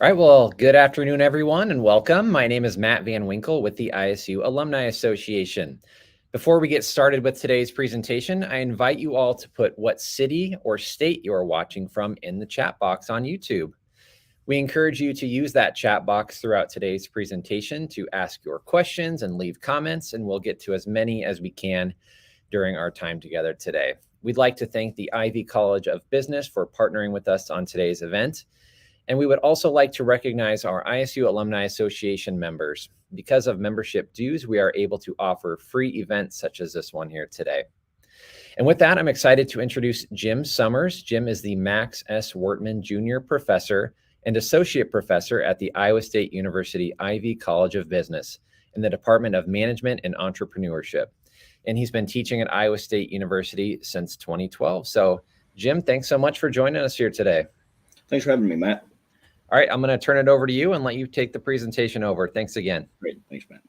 All right, well, good afternoon, everyone, and welcome. My name is Matt Van Winkle with the ISU Alumni Association. Before we get started with today's presentation, I invite you all to put what city or state you are watching from in the chat box on YouTube. We encourage you to use that chat box throughout today's presentation to ask your questions and leave comments, and we'll get to as many as we can during our time together today. We'd like to thank the Ivy College of Business for partnering with us on today's event. And we would also like to recognize our ISU Alumni Association members. Because of membership dues, we are able to offer free events such as this one here today. And with that, I'm excited to introduce Jim Summers. Jim is the Max S. Wortman Jr. Professor and Associate Professor at the Iowa State University Ivy College of Business in the Department of Management and Entrepreneurship. And he's been teaching at Iowa State University since 2012. So, Jim, thanks so much for joining us here today. Thanks for having me, Matt. All right, I'm going to turn it over to you and let you take the presentation over. Thanks again. Great. Thanks, Matt.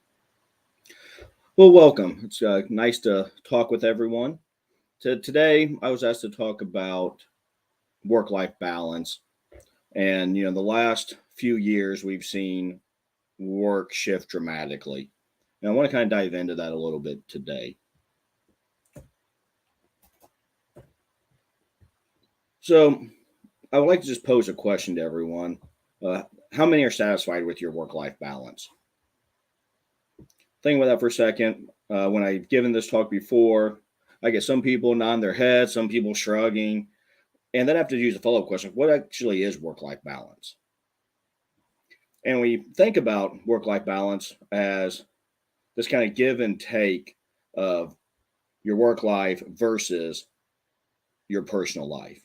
Well, welcome. It's nice to talk with everyone. Today, I was asked to talk about work-life balance. And, the last few years, we've seen work shift dramatically. And I want to kind of dive into that a little bit today. So I would like to just pose a question to everyone. How many are satisfied with your work-life balance? Think about that for a second. When I've given this talk before, I get some people nodding their heads, some people shrugging, and then I have to use a follow-up question. What actually is work-life balance? And we think about work-life balance as this kind of give and take of your work life versus your personal life.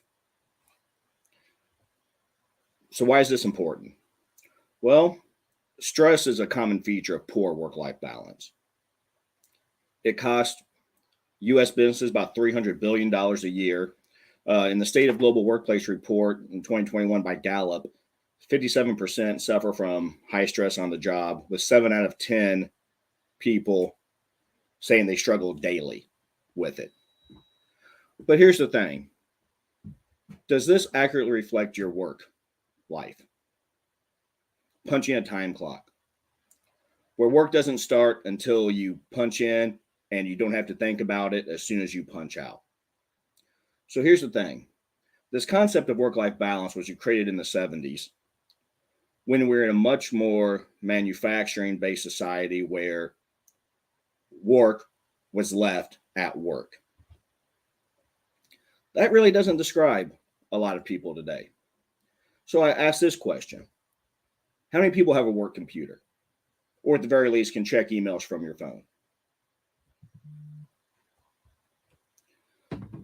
So why is this important? Well, stress is a common feature of poor work-life balance. It costs U.S. businesses about $300 billion a year. In the State of Global Workplace report in 2021 by Gallup, 57% suffer from high stress on the job, with 7 out of 10 people saying they struggle daily with it. But here's the thing. Does this accurately reflect your work life? Punching a time clock, where work doesn't start until you punch in and you don't have to think about it as soon as you punch out. So here's the thing. This concept of work-life balance was created in the 70s when we were in a much more manufacturing-based society where work was left at work. That really doesn't describe a lot of people today. So I asked this question. How many people have a work computer? Or at the very least can check emails from your phone?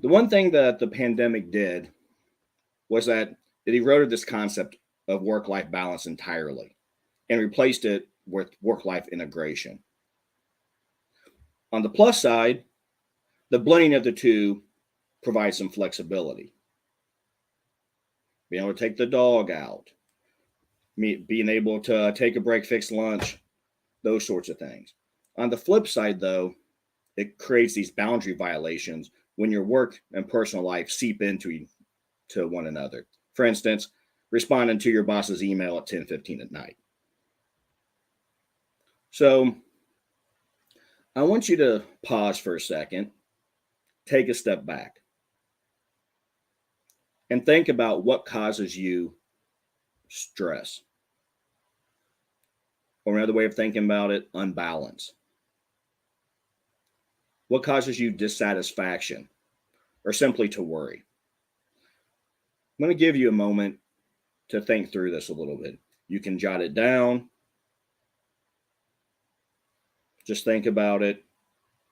The one thing that the pandemic did was that it eroded this concept of work-life balance entirely and replaced it with work-life integration. On the plus side, the blending of the two provides some flexibility. Being able to take the dog out, being able to take a break, fix lunch, those sorts of things. On the flip side, though, it creates these boundary violations when your work and personal life seep into one another. For instance, responding to your boss's email at 10:15 at night. So I want you to pause for a second, take a step back, and think about what causes you stress. Or another way of thinking about it, unbalance. What causes you dissatisfaction or simply to worry? I'm going to give you a moment to think through this a little bit. You can jot it down. Just think about it,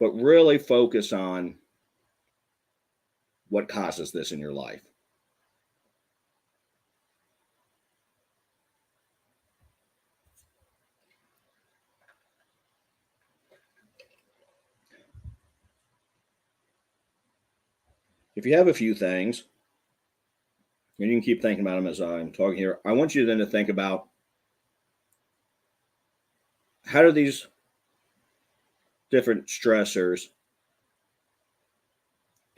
but really focus on what causes this in your life. If you have a few things, and you can keep thinking about them as I'm talking here, I want you then to think about how do these different stressors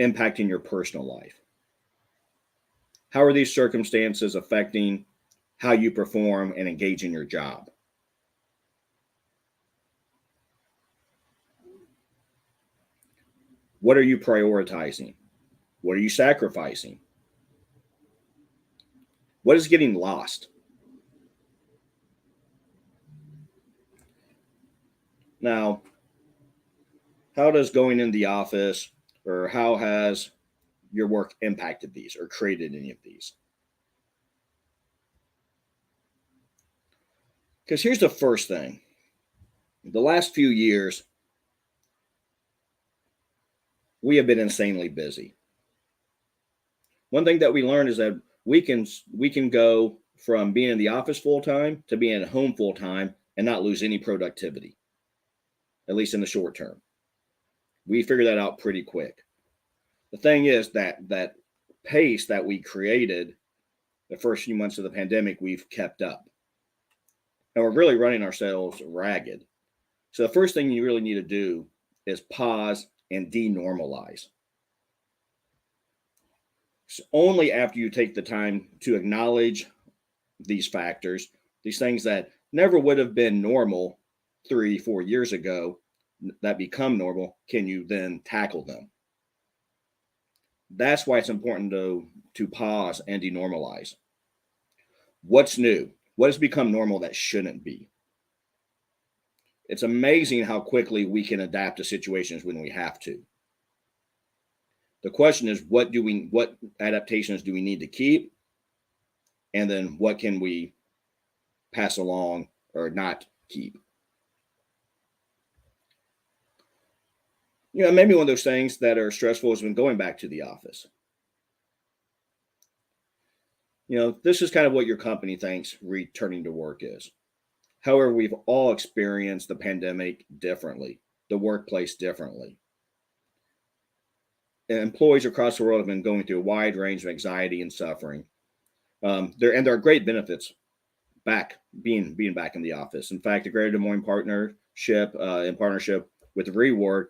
impacting your personal life? How are these circumstances affecting how you perform and engage in your job. What are you prioritizing? What are you sacrificing? What is getting lost? Now, how does going in the office, or how has your work impacted these or created any of these? Because here's the first thing. The last few years, we have been insanely busy. One thing that we learned is that we can go from being in the office full time to being at home full time and not lose any productivity, at least in the short term. We figured that out pretty quick. The thing is that pace that we created the first few months of the pandemic, we've kept up. And we're really running ourselves ragged. So the first thing you really need to do is pause and denormalize. So only after you take the time to acknowledge these factors, these things that never would have been normal 3-4 years ago, that become normal, can you then tackle them? That's why it's important to pause and denormalize. What's new? What has become normal that shouldn't be? It's amazing how quickly we can adapt to situations when we have to. The question is, what adaptations do we need to keep? And then what can we pass along or not keep? Maybe one of those things that are stressful has been going back to the office. This is kind of what your company thinks returning to work is. However, we've all experienced the pandemic differently, the workplace differently. And employees across the world have been going through a wide range of anxiety and suffering. There are great benefits being back in the office. In fact, the Greater Des Moines partnership, in partnership with Rework,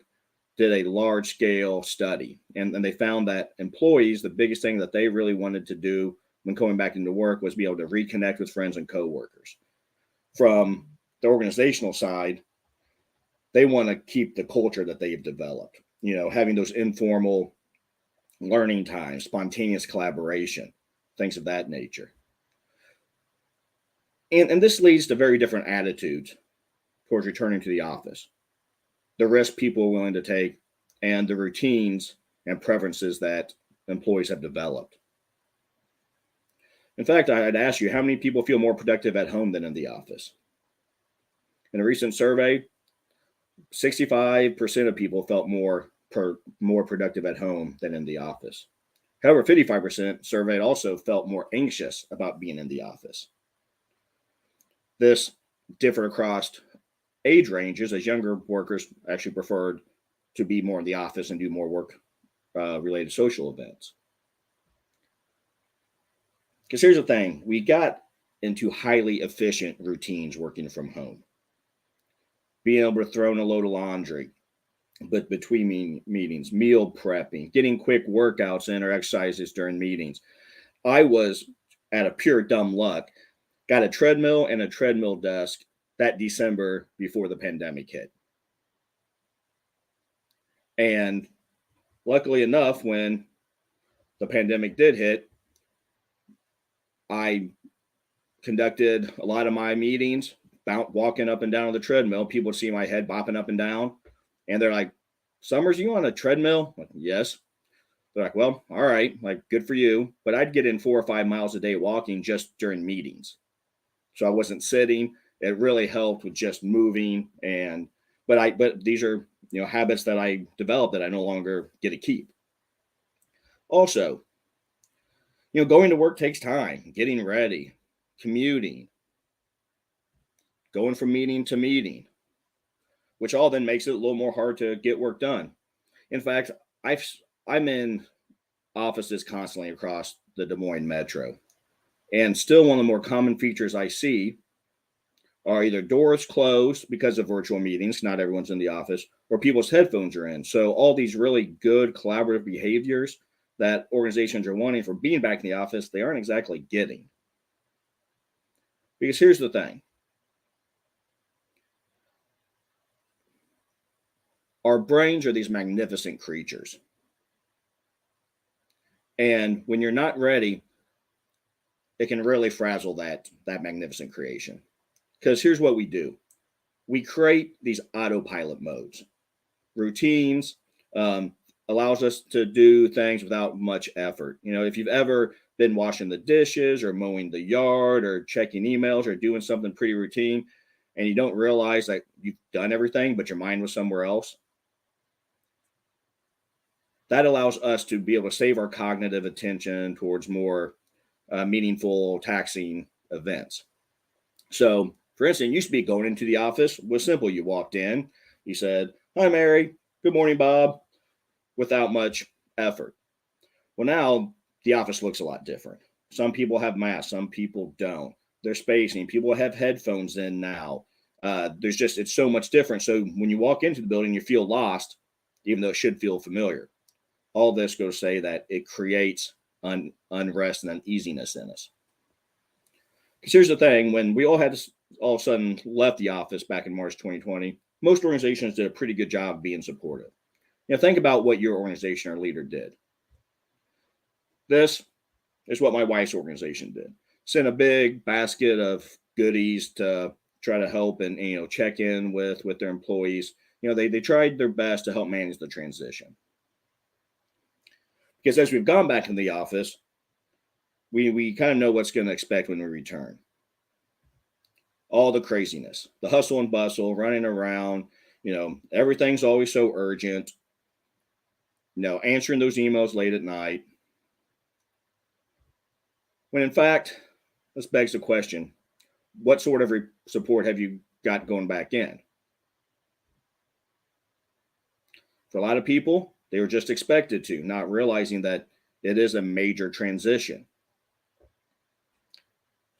did a large scale study, and they found that employees, the biggest thing that they really wanted to do when going back into work was be able to reconnect with friends and coworkers. From the organizational side, they want to keep the culture that they've developed, having those informal learning times, spontaneous collaboration, things of that nature. And this leads to very different attitudes towards returning to the office, the risk people are willing to take, and the routines and preferences that employees have developed. In fact, I'd ask you, how many people feel more productive at home than in the office? In a recent survey, 65% of people felt more productive at home than in the office. However, 55% surveyed also felt more anxious about being in the office. This differed across age ranges, as younger workers actually preferred to be more in the office and do more work related social events. Because here's the thing, we got into highly efficient routines working from home. Being able to throw in a load of laundry, but between meetings, meal prepping, getting quick workouts in or exercises during meetings. I was, at a pure dumb luck, got a treadmill and a treadmill desk that December before the pandemic hit. And luckily enough, when the pandemic did hit, I conducted a lot of my meetings, walking up and down on the treadmill. People would see my head bopping up and down, and they're like, "Summers, you on a treadmill?" I'm like, yes. They're like, "Well, all right, like, good for you." But I'd get in 4 or 5 miles a day walking just during meetings. So I wasn't sitting. It really helped with just moving. But these are, habits that I developed that I no longer get to keep. Also, going to work takes time, getting ready, commuting, going from meeting to meeting, which all then makes it a little more hard to get work done. In fact, I'm in offices constantly across the Des Moines metro, and still one of the more common features I see are either doors closed because of virtual meetings, not everyone's in the office, or people's headphones are in. So all these really good collaborative behaviors that organizations are wanting for being back in the office, they aren't exactly getting. Because here's the thing. Our brains are these magnificent creatures. And when you're not ready, it can really frazzle that magnificent creation. Because here's what we do. We create these autopilot modes. Routines allows us to do things without much effort. If you've ever been washing the dishes or mowing the yard or checking emails or doing something pretty routine, and you don't realize that you've done everything, but your mind was somewhere else, that allows us to be able to save our cognitive attention towards more meaningful, taxing events. So, for instance, it used to be going into the office was simple. You walked in, you said, "Hi, Mary. Good morning, Bob," without much effort. Well, now the office looks a lot different. Some people have masks, some people don't. They're spacing. People have headphones in now. It's so much different. So when you walk into the building, you feel lost, even though it should feel familiar. All this goes to say that it creates unrest and uneasiness in us. Because here's the thing, when we all had all of a sudden left the office back in March 2020, most organizations did a pretty good job of being supportive. Think about what your organization or leader did. This is what my wife's organization did. Sent a big basket of goodies to try to help and check in with their employees. They tried their best to help manage the transition. Because as we've gone back in the office, we kind of know what's going to expect when we return. All the craziness, the hustle and bustle, running around, everything's always so urgent, answering those emails late at night. When in fact, this begs the question, what sort of support have you got going back in? For a lot of people, they were just expected to, not realizing that it is a major transition.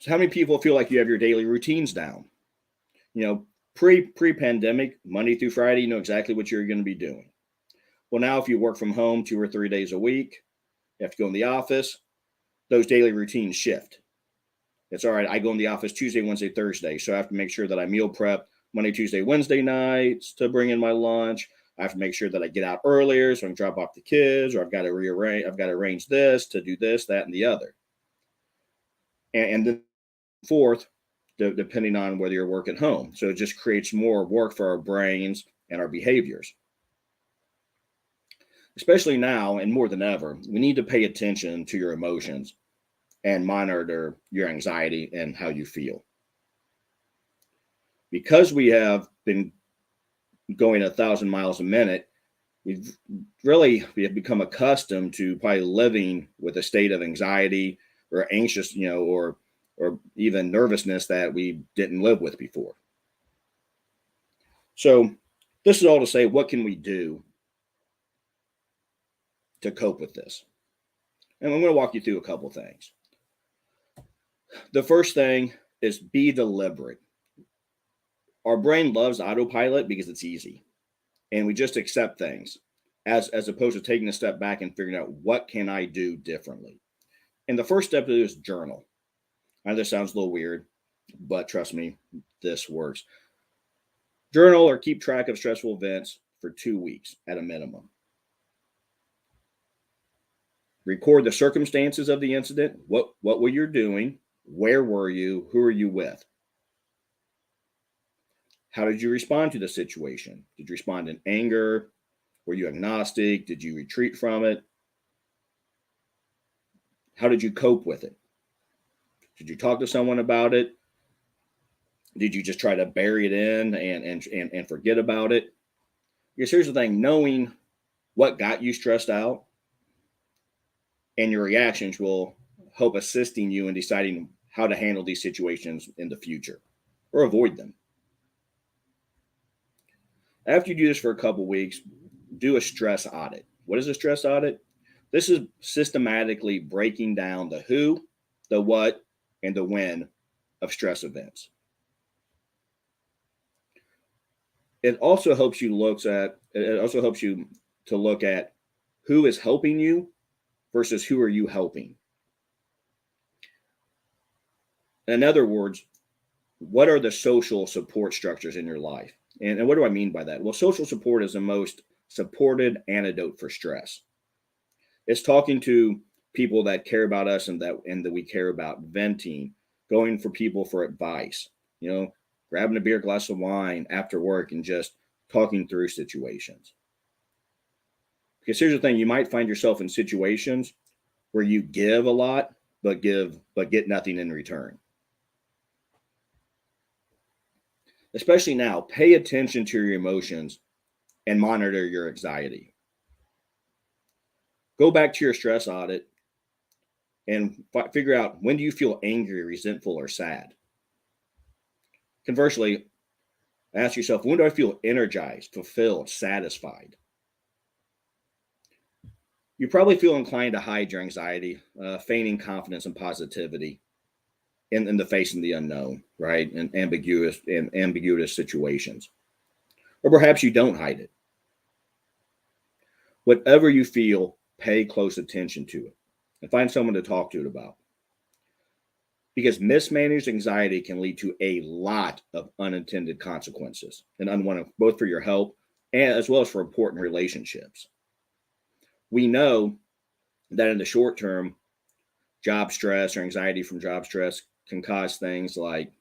So how many people feel like you have your daily routines down? Pre-pandemic, Monday through Friday, you know exactly what you're going to be doing. Well, now if you work from home 2 or 3 days a week, you have to go in the office, those daily routines shift. It's all right. I go in the office Tuesday, Wednesday, Thursday. So I have to make sure that I meal prep Monday, Tuesday, Wednesday nights to bring in my lunch. I have to make sure that I get out earlier so I can drop off the kids, or I've got to arrange this to do this, that, and the other. And then fourth, depending on whether you're working at home. So it just creates more work for our brains and our behaviors. Especially now and more than ever, we need to pay attention to your emotions and monitor your anxiety and how you feel. Because we have been going 1,000 miles a minute, we have become accustomed to probably living with a state of anxiety or anxious, or even nervousness that we didn't live with before. So this is all to say, what can we do to cope with this? And I'm going to walk you through a couple things. The first thing is be deliberate. Our brain loves autopilot because it's easy, and we just accept things as opposed to taking a step back and figuring out what can I do differently. And the first step is journal. I know this sounds a little weird, but trust me, this works. Journal or keep track of stressful events for 2 weeks at a minimum. Record the circumstances of the incident. What were you doing? Where were you? Who are you with? How did you respond to the situation? Did you respond in anger? Were you agnostic? Did you retreat from it? How did you cope with it? Did you talk to someone about it? Did you just try to bury it in and forget about it? Because here's the thing, knowing what got you stressed out and your reactions will help assisting you in deciding how to handle these situations in the future or avoid them. After you do this for a couple weeks, do a stress audit. What is a stress audit? This is systematically breaking down the who, the what, and the when of stress events. It also helps you to look at who is helping you versus who are you helping. In other words, what are the social support structures in your life? And what do I mean by that? Well, social support is the most supported antidote for stress. It's talking to people that care about us and that we care about, venting, going for people for advice, grabbing a beer, glass of wine after work and just talking through situations. Because here's the thing, you might find yourself in situations where you give a lot, but get nothing in return. Especially now, pay attention to your emotions and monitor your anxiety. Go back to your stress audit and figure out, when do you feel angry, resentful, or sad? Conversely, ask yourself, when do I feel energized, fulfilled, satisfied? You probably feel inclined to hide your anxiety, feigning confidence and positivity in the face of the unknown, right? And ambiguous situations. Or perhaps you don't hide it. Whatever you feel, pay close attention to it and find someone to talk to it about. Because mismanaged anxiety can lead to a lot of unintended consequences and unwanted, both for your health and as well as for important relationships. We know that in the short term, job stress or anxiety from job stress can cause things like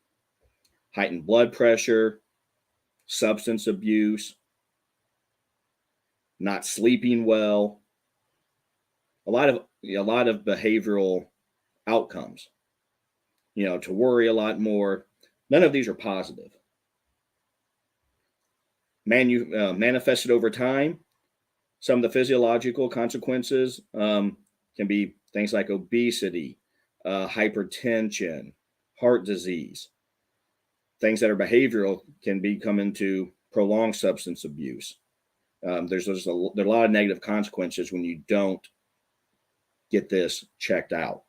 heightened blood pressure, substance abuse, not sleeping well, a lot of behavioral outcomes. To worry a lot more. None of these are positive. Manifested over time, some of the physiological consequences can be things like obesity, hypertension, heart disease. Things that are behavioral can come into prolonged substance abuse. There's a lot of negative consequences when you don't get this checked out.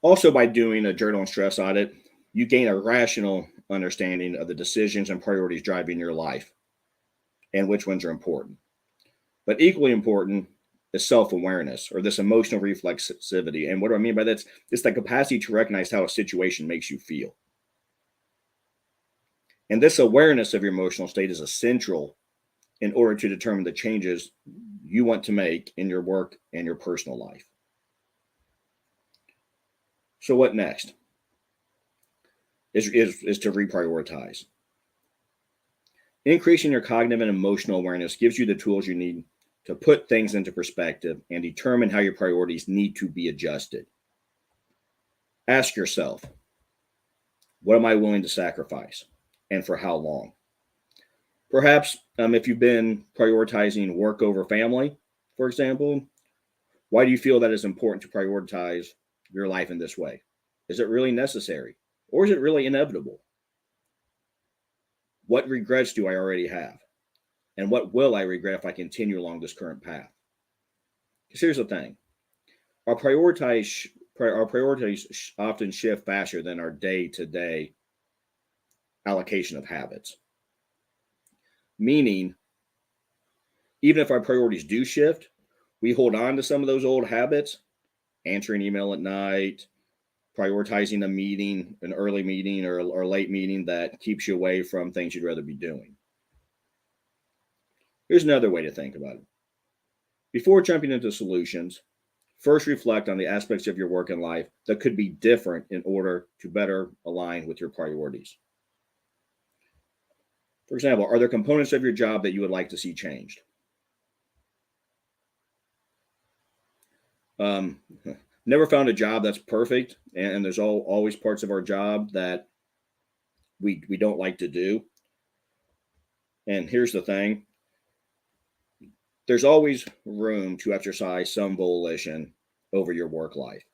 Also, by doing a journal and stress audit, you gain a rational understanding of the decisions and priorities driving your life and which ones are important. But equally important is self-awareness, or this emotional reflexivity. And what do I mean by that? It's the capacity to recognize how a situation makes you feel. And this awareness of your emotional state is essential in order to determine the changes you want to make in your work and your personal life. So what next? Is to reprioritize. Increasing your cognitive and emotional awareness gives you the tools you need to put things into perspective and determine how your priorities need to be adjusted. Ask yourself, what am I willing to sacrifice and for how long? Perhaps if you've been prioritizing work over family, for example, why do you feel that it's important to prioritize your life in this way? Is it really necessary? Or is it really inevitable? What regrets do I already have? And what will I regret if I continue along this current path? Because here's the thing. Our priorities often shift faster than our day-to-day allocation of habits. Meaning, even if our priorities do shift, we hold on to some of those old habits, answering email at night, prioritizing a meeting, an early meeting or late meeting that keeps you away from things you'd rather be doing. Here's another way to think about it. Before jumping into solutions, first reflect on the aspects of your work and life that could be different in order to better align with your priorities. For example, are there components of your job that you would like to see changed? Never found a job that's perfect, and there's always parts of our job that we don't like to do. And here's the thing. There's always room to exercise some volition over your work life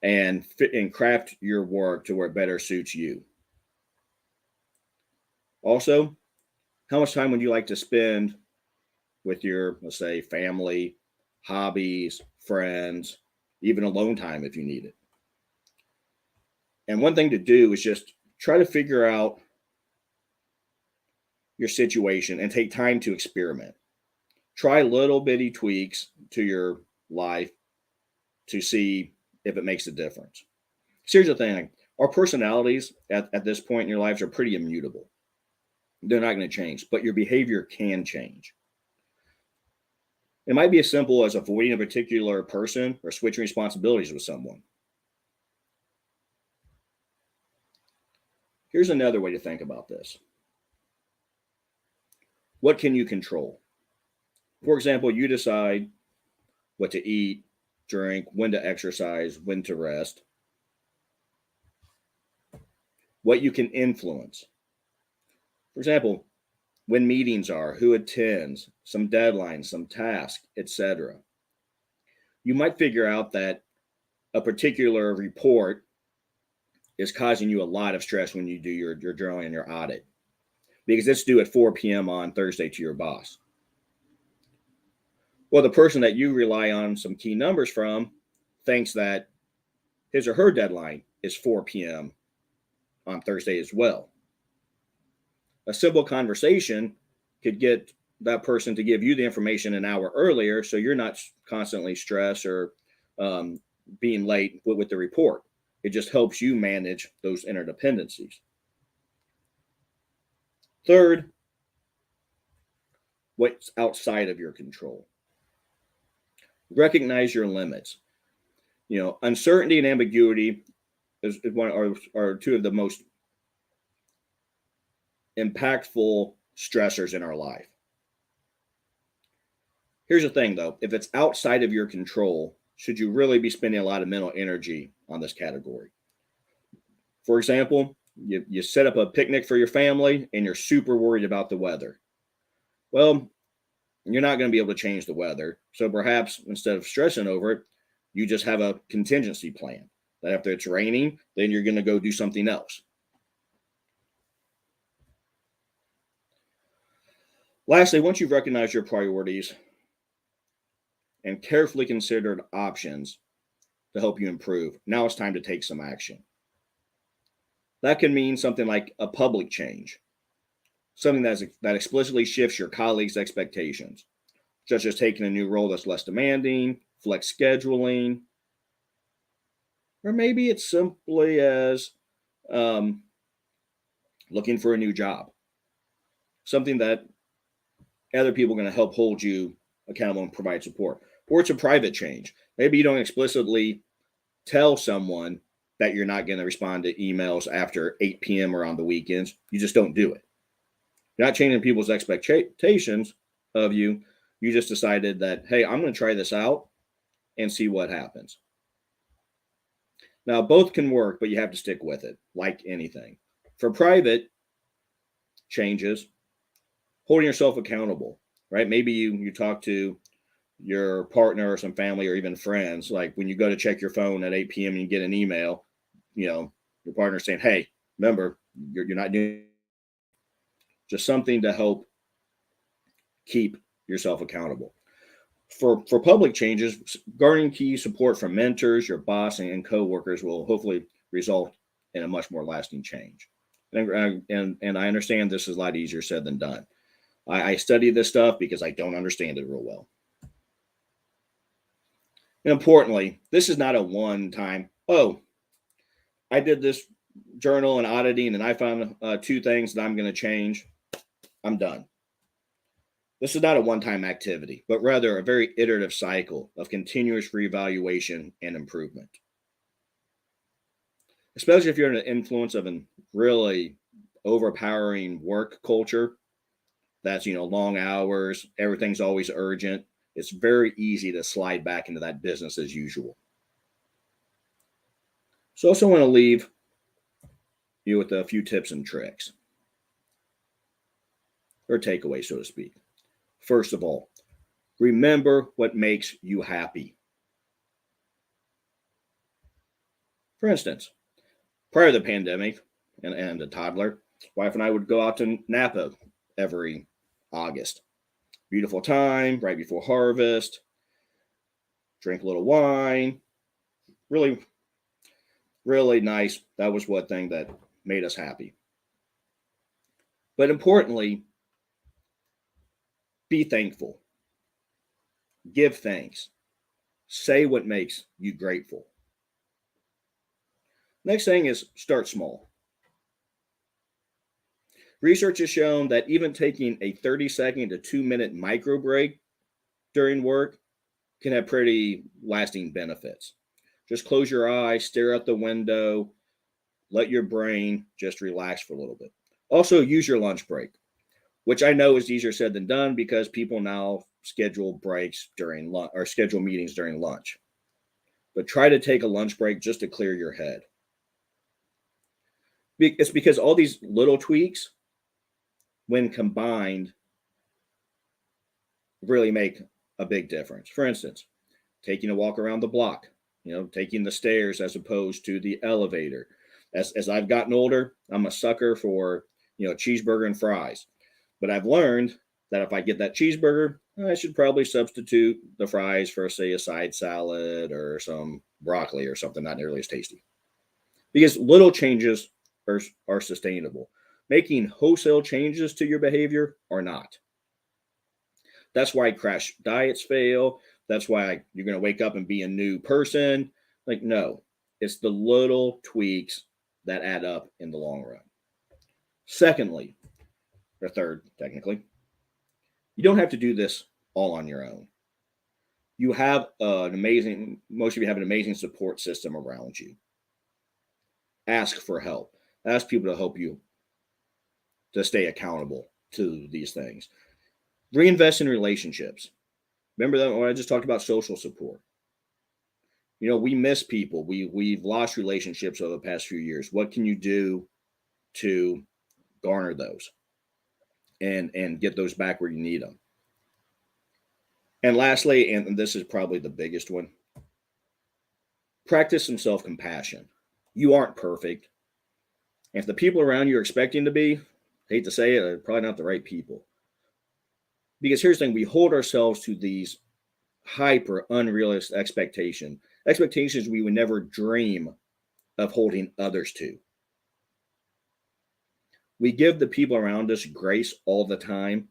and craft your work to where it better suits you. Also, how much time would you like to spend with your, let's say, family, hobbies, friends, even alone time if you need it? And one thing to do is just try to figure out your situation and take time to experiment. Try little bitty tweaks to your life to see if it makes a difference. So here's the thing. Our personalities at this point in your lives are pretty immutable. They're not going to change, but your behavior can change. It might be as simple as avoiding a particular person or switching responsibilities with someone. Here's another way to think about this. What can you control? For example, you decide what to eat, drink, when to exercise, when to rest. What you can influence. For example, when meetings are, who attends, some deadlines, some tasks, etc. You might figure out that a particular report is causing you a lot of stress when you do your journaling and your audit, because it's due at 4 p.m. on Thursday to your boss. Well, the person that you rely on some key numbers from thinks that his or her deadline is 4 p.m. on Thursday as well. A simple conversation could get that person to give you the information an hour earlier, so you're not constantly stressed or being late with the report. It just helps you manage those interdependencies. Third, what's outside of your control. Recognize your limits. Uncertainty and ambiguity are two of the most impactful stressors in our life. Here's the thing, though. If it's outside of your control, should you really be spending a lot of mental energy on this category? For example, you set up a picnic for your family and you're super worried about the weather. Well, you're not going to be able to change the weather. So perhaps instead of stressing over it, you just have a contingency plan that after it's raining, then you're going to go do something else. Lastly, once you've recognized your priorities and carefully considered options to help you improve, now it's time to take some action. That can mean something like a public change, something that explicitly shifts your colleagues' expectations, such as taking a new role that's less demanding, flex scheduling, or maybe it's simply as looking for a new job, something that other people are going to help hold you accountable and provide support. Or it's a private change. Maybe you don't explicitly tell someone that you're not going to respond to emails after 8 p.m. or on the weekends. You just don't do it. You're not changing people's expectations of you. You just decided that, hey, I'm going to try this out and see what happens. Now, both can work, but you have to stick with it, like anything. For private changes, holding yourself accountable, right? Maybe you talk to your partner or some family or even friends, like when you go to check your phone at 8 p.m. and you get an email, your partner saying, hey, remember, you're not doing just something to help keep yourself accountable. For public changes, garnering key support from mentors, your boss, and coworkers will hopefully result in a much more lasting change. And I understand this is a lot easier said than done. I study this stuff because I don't understand it real well. And importantly, this is not a one-time, I did this journal and auditing and I found 2 things that I'm going to change. I'm done. This is not a one-time activity, but rather a very iterative cycle of continuous reevaluation and improvement. Especially if you're in the influence of a really overpowering work culture, that's, long hours, everything's always urgent. It's very easy to slide back into that business as usual. So I also want to leave you with a few tips and tricks, or takeaways, so to speak. First of all, remember what makes you happy. For instance, prior to the pandemic and a toddler, wife and I would go out to Napa every August. Beautiful time, right before harvest, drink a little wine. Really, really nice. That was one thing that made us happy. But importantly, be thankful. Give thanks. Say what makes you grateful. Next thing is start small. Research has shown that even taking a 30-second to 2-minute micro break during work can have pretty lasting benefits. Just close your eyes, stare out the window, let your brain just relax for a little bit. Also, use your lunch break, which I know is easier said than done because people now schedule breaks during lunch or schedule meetings during lunch. But try to take a lunch break just to clear your head. It's because all these little tweaks, when combined, really make a big difference. For instance, taking a walk around the block, taking the stairs as opposed to the elevator. As I've gotten older, I'm a sucker for, cheeseburger and fries. But I've learned that if I get that cheeseburger, I should probably substitute the fries for, say, a side salad or some broccoli or something not nearly as tasty. Because little changes are sustainable. Making wholesale changes to your behavior are not. That's why crash diets fail. That's why you're going to wake up and be a new person. No, it's the little tweaks that add up in the long run. Secondly, or third, technically, you don't have to do this all on your own. You have most of you have an amazing support system around you. Ask for help. Ask people to help you to stay accountable to these things. Reinvest in relationships. Remember that when I just talked about social support. We miss people. We've lost relationships over the past few years. What can you do to garner those and get those back where you need them? And lastly, and this is probably the biggest one, practice some self-compassion. You aren't perfect. And if the people around you are expecting to be, hate to say it, are probably not the right people. Because here's the thing, we hold ourselves to these hyper unrealistic expectations we would never dream of holding others to. We give the people around us grace all the time.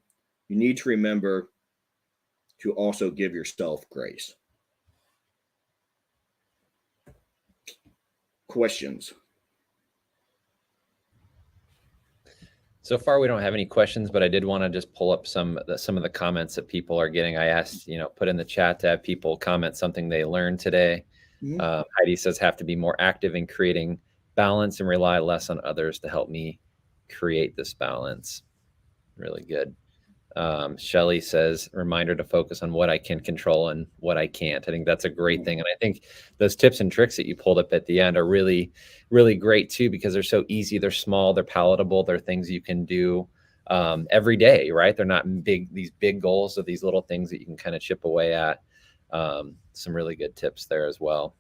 You need to remember to also give yourself grace. Questions? So far, we don't have any questions, but I did want to just pull up some of the comments that people are getting. I asked, put in the chat to have people comment something they learned today. Mm-hmm. Heidi says, have to be more active in creating balance and rely less on others to help me create this balance. Really good. Shelly says, reminder to focus on what I can control and what I can't. I think that's a great thing. And I think those tips and tricks that you pulled up at the end are really, really great too, because they're so easy. They're small, they're palatable. They're things you can do every day, right? They're not these big goals, or these little things that you can kind of chip away at. Some really good tips there as well.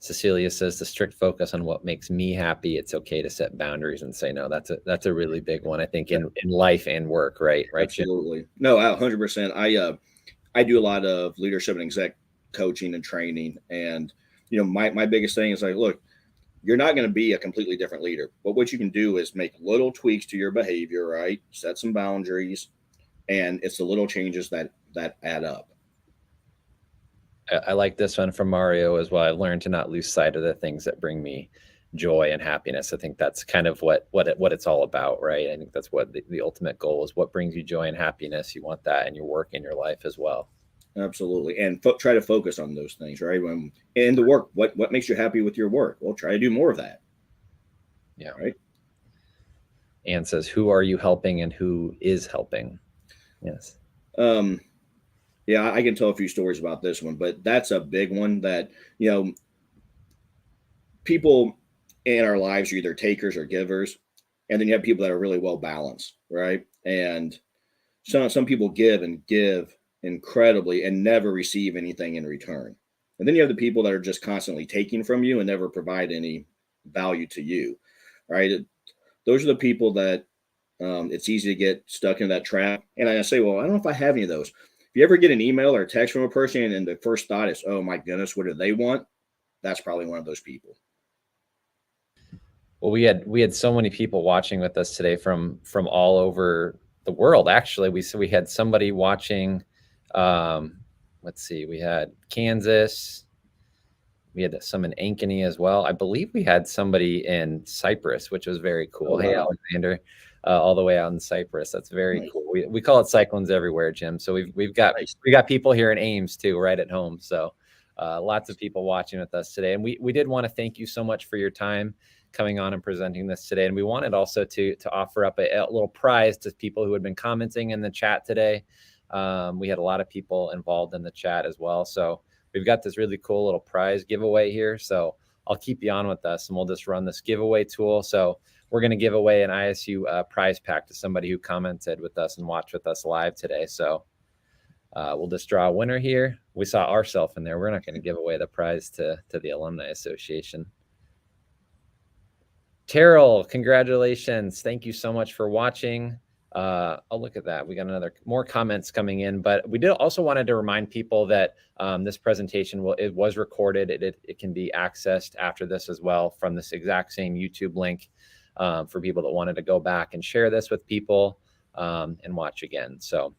Cecilia says, the strict focus on what makes me happy. It's okay to set boundaries and say no. That's a really big one, I think, in life and work, right? Absolutely. Jim? No, 100%. I do a lot of leadership and exec coaching and training. And, my biggest thing is look, you're not going to be a completely different leader. But what you can do is make little tweaks to your behavior, right? Set some boundaries. And it's the little changes that add up. I like this one from Mario as well. I've learned to not lose sight of the things that bring me joy and happiness. I think that's kind of what it's all about, right? I think that's what the ultimate goal is. What brings you joy and happiness? You want that in your work, in your life as well. Absolutely. And try to focus on those things, right? In the work, what makes you happy with your work? Well, try to do more of that. Yeah. Right. Anne says, who are you helping and who is helping? Yes. Yeah, I can tell a few stories about this one, but that's a big one that, people in our lives are either takers or givers. And then you have people that are really well balanced, right? And some people give incredibly and never receive anything in return. And then you have the people that are just constantly taking from you and never provide any value to you, right? Those are the people that it's easy to get stuck in that trap. And I say, well, I don't know if I have any of those. If you ever get an email or a text from a person and the first thought is, oh my goodness, what do they want? That's probably one of those people. Well, we had so many people watching with us today from all over the world. Actually, we had somebody watching. Let's see, we had Kansas, We had some in Ankeny as well. I believe we had somebody in Cyprus, which was very cool. Oh, wow. Hey, Alexander, all the way out in Cyprus. That's very Nice. cool. We call it cyclones everywhere, Jim. So we've got Nice. we got people here in Ames too, right at home. So lots of people watching with us today. And we did want to thank you so much for your time coming on and presenting this today. And we wanted also to offer up a little prize to people who had been commenting in the chat today. We had a lot of people involved in the chat as well. So we've got this really cool little prize giveaway here. So I'll keep you on with us and we'll just run this giveaway tool. So we're going to give away an ISU prize pack to somebody who commented with us and watched with us live today. So we'll just draw a winner here. We saw ourselves in there. We're not going to give away the prize to the Alumni Association. Terrell, congratulations. Thank you so much for watching. Oh, look at that. We got more comments coming in, but we did also wanted to remind people that this presentation it was recorded. It can be accessed after this as well from this exact same YouTube link for people that wanted to go back and share this with people and watch again. So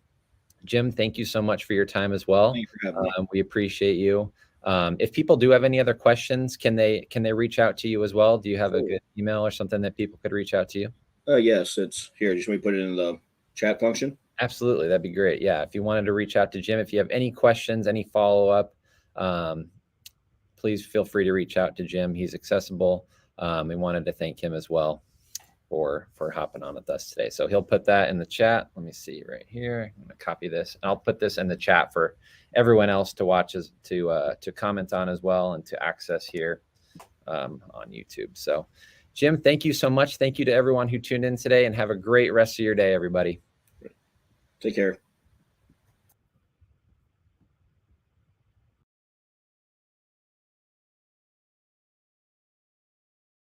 Jim, thank you so much for your time as well. Thank you for having me. We appreciate you. If people do have any other questions, can they reach out to you as well? Do you have a good email or something that people could reach out to you? Yes, it's here. Just let me put it in the chat function. Absolutely. That'd be great. Yeah. If you wanted to reach out to Jim, if you have any questions, any follow-up, please feel free to reach out to Jim. He's accessible. We wanted to thank him as well for hopping on with us today. So he'll put that in the chat. Let me see right here. I'm going to copy this. I'll put this in the chat for everyone else to watch, to comment on as well and to access here on YouTube. So Jim, thank you so much. Thank you to everyone who tuned in today and have a great rest of your day, everybody. Take care.